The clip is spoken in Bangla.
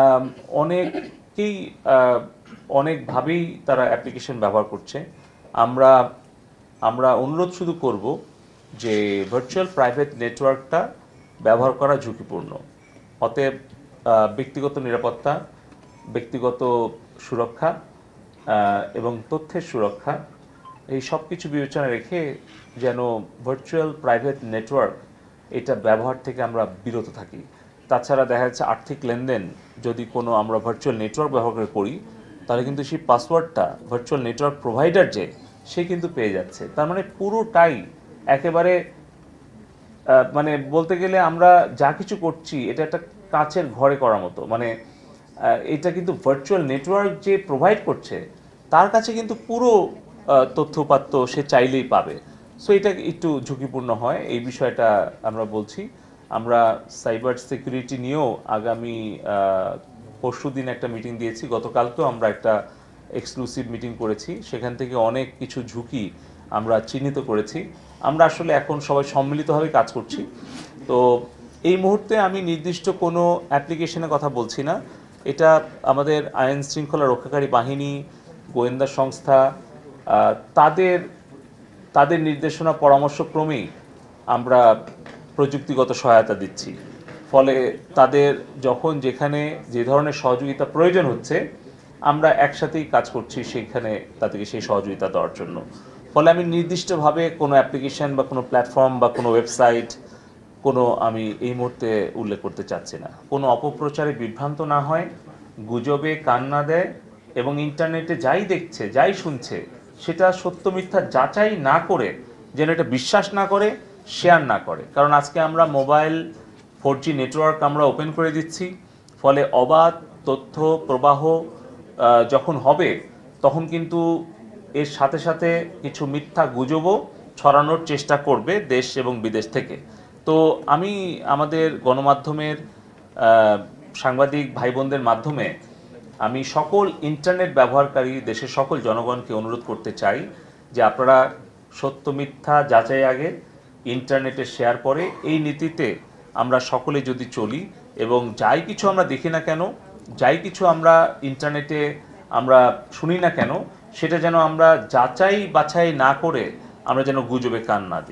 আম, অনেকেই অনেকভাবেই তারা অ্যাপ্লিকেশন ব্যবহার করছে। আমরা আমরা অনুরোধ শুধু করব যে ভার্চুয়াল প্রাইভেট নেটওয়ার্কটা ব্যবহার করা ঝুঁকিপূর্ণ। অতএব ব্যক্তিগত নিরাপত্তা, ব্যক্তিগত সুরক্ষা এবং তথ্যের সুরক্ষা, এই সব কিছু বিবেচনা রেখে যেন ভার্চুয়াল প্রাইভেট নেটওয়ার্ক এটা ব্যবহার থেকে আমরা বিরত থাকি। তাছাড়া দেখা যাচ্ছে আর্থিক লেনদেন যদি কোনো আমরা ভার্চুয়াল নেটওয়ার্ক ব্যবহার করে করি, তাহলে কিন্তু সেই পাসওয়ার্ডটা ভার্চুয়াল নেটওয়ার্ক প্রোভাইডার সে কিন্তু পেয়ে যাচ্ছে। তার মানে পুরোটাই একেবারে মানে বলতে গেলে আমরা যা কিছু করছি এটা একটা কাঁচের ঘরে করার মতো। মানে এটা কিন্তু ভার্চুয়াল নেটওয়ার্ক যে প্রোভাইড করছে তার কাছে কিন্তু পুরো তথ্যপাত্য সে চাইলেই পাবে। সো এটা একটু ঝুঁকিপূর্ণ হয়, এই বিষয়টা আমরা বলছি। আমরা সাইবার সিকিউরিটি নিয়েও আগামী পরশুদিন একটা মিটিং দিয়েছি, গতকালকেও আমরা একটা এক্সক্লুসিভ মিটিং করেছি। সেখান থেকে অনেক কিছু ঝুঁকি আমরা চিহ্নিত করেছি। আমরা আসলে এখন সবাই সম্মিলিতভাবে কাজ করছি। তো এই মুহূর্তে আমি নির্দিষ্ট কোনো অ্যাপ্লিকেশনের কথা বলছি না। এটা আমাদের আইন শৃঙ্খলা রক্ষাকারী বাহিনী, গোয়েন্দা সংস্থা, তাদের তাদের নির্দেশনা পরামর্শক্রমেই আমরা প্রযুক্তিগত সহায়তা দিচ্ছি। ফলে তাদের যখন যেখানে যে ধরনের সহযোগিতা প্রয়োজন হচ্ছে আমরা একসাথেই কাজ করছি সেখানে তাদেরকে সেই সহযোগিতা দেওয়ার জন্য। ফলে আমি নির্দিষ্টভাবে কোনো অ্যাপ্লিকেশন বা কোনো প্ল্যাটফর্ম বা কোনো ওয়েবসাইট আমি এই মুহূর্তে উল্লেখ করতে চাচ্ছি না। কোনো অপপ্রচারে বিভ্রান্ত না হয়, গুজবে কান না দেয় এবং ইন্টারনেটে যাই দেখছে যাই শুনছে সেটা সত্য মিথ্যা যাচাই না করে যেন এটা বিশ্বাস না করে, শেয়ার না করে। কারণ আজকে আমরা মোবাইল 4G নেটওয়ার্ক আমরা ওপেন করে দিচ্ছি। ফলে অবাধ তথ্য প্রবাহ যখন হবে তখন কিন্তু এর সাথে সাথে কিছু মিথ্যা গুজবও ছড়ানোর চেষ্টা করবে দেশ এবং বিদেশ থেকে। তো আমি আমাদের গণমাধ্যমের সাংবাদিক ভাই বোনদের মাধ্যমে আমি সকল ইন্টারনেট ব্যবহারকারী দেশের সকল জনগণকে অনুরোধ করতে চাই যে আপনারা সত্য মিথ্যা যাচাই আগে, ইন্টারনেটে শেয়ার পরে, এই নীতিতে আমরা সকলে যদি চলি এবং যাই কিছু আমরা দেখি না কেন, যাই কিছু আমরা ইন্টারনেটে আমরা শুনি না কেন, সেটা যেন আমরা যাচাই বাছাই না করে আমরা যেন গুজবে কান না দিই।